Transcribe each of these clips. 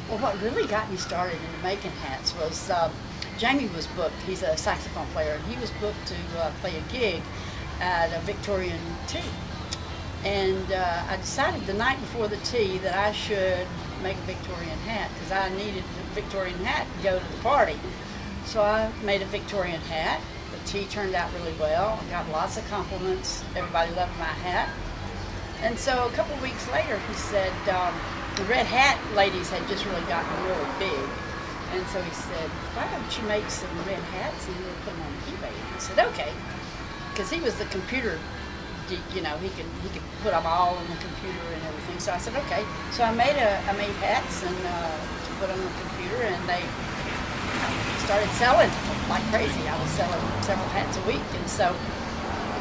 Well, what really got me started into making hats was Jamie was booked. He's a saxophone player, and he was booked to play a gig at a Victorian tea. And I decided the night before the tea that I should make a Victorian hat because I needed a Victorian hat to go to the party. So I made a Victorian hat. The tea turned out really well. I got lots of compliments. Everybody loved my hat. And so a couple of weeks later, he said, the red hat ladies had just really gotten really big. And so he said, why don't you make some red hats and we'll put them on eBay? And I said, okay. Because he was the computer geek, you know, he could put them all on the computer and everything. So I said, okay. So I made hats and to put on the computer, and they started selling like crazy. I was selling several hats a week, and so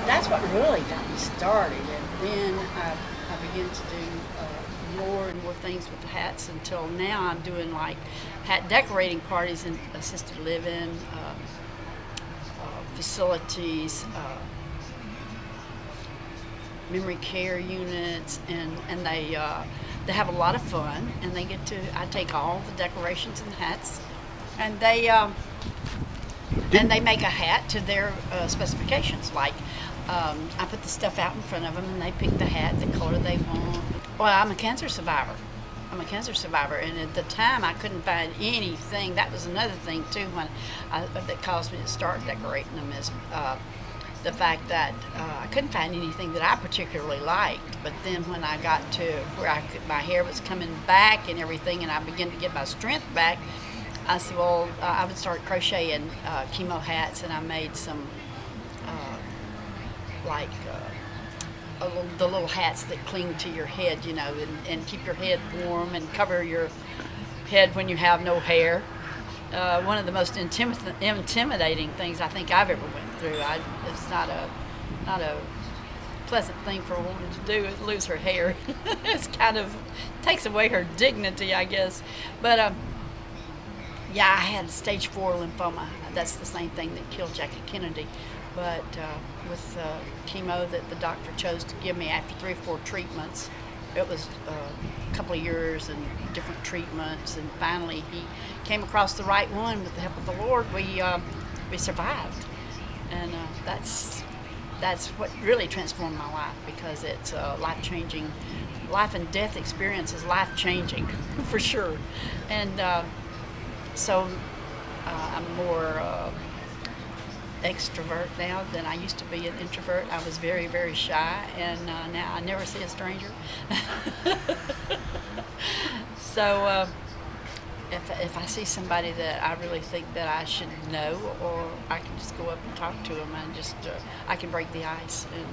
that's what really got me started. And then I began to do more and more things with the hats until now I'm doing like hat decorating parties in assisted living facilities, memory care units, and they have a lot of fun, and they get to, I take all the decorations and hats, and they make a hat to their specifications. Like I put the stuff out in front of them, and they pick the hat, the color they want. Well, I'm a cancer survivor. And at the time I couldn't find anything. That was another thing too that caused me to start decorating them, is the fact that I couldn't find anything that I particularly liked. But then when I got to where my hair was coming back and everything, and I began to get my strength back, I said, well, I would start crocheting chemo hats, and I made some the little hats that cling to your head, you know, and keep your head warm and cover your head when you have no hair. One of the most intimidating things I think I've ever went through. It's not a pleasant thing for a woman to do, is lose her hair. It's kind of takes away her dignity, I guess. But yeah, I had stage 4 lymphoma. That's the same thing that killed Jackie Kennedy. But with chemo that the doctor chose to give me after 3 or 4 treatments, it was a couple of years and different treatments, and finally he came across the right one with the help of the Lord. We survived, and that's what really transformed my life, because it's life-changing. Life and death experience is life-changing for sure, and so I'm more extrovert now than I used to be an introvert. I was very, very shy, and now I never see a stranger. So if I see somebody that I really think that I should know, or I can just go up and talk to them, and just I can break the ice, and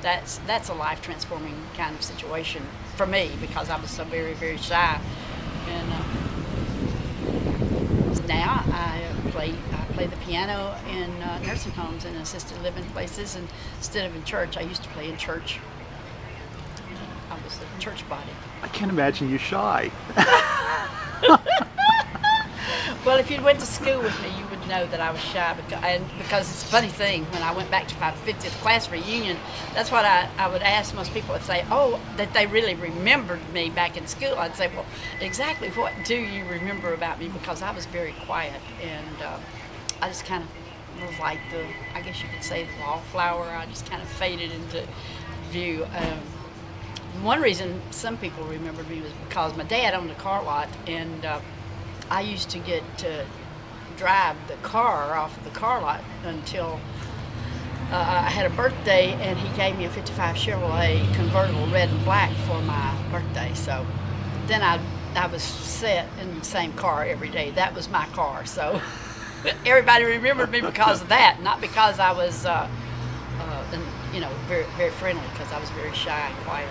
that's a life transforming kind of situation for me, because I was so very, very shy. And now I play the piano in nursing homes and assisted living places, and instead of in church. I used to play in church. I was a church body. I can't imagine you shy. Well, if you went to school with me, you would know that I was shy, because it's a funny thing. When I went back to my 50th class reunion, that's what I would ask most people. If they, that they really remembered me back in school, I'd say, well, exactly what do you remember about me? Because I was very quiet, and I just kind of was like I guess you could say, the wallflower. I just kind of faded into view. One reason some people remembered me was because my dad owned a car lot, and I used to get to drive the car off of the car lot until I had a birthday, and he gave me a 55 Chevrolet convertible, red and black, for my birthday. So then I was set in the same car every day. That was my car. So everybody remembered me because of that, not because I was, very, very friendly, because I was very shy and quiet.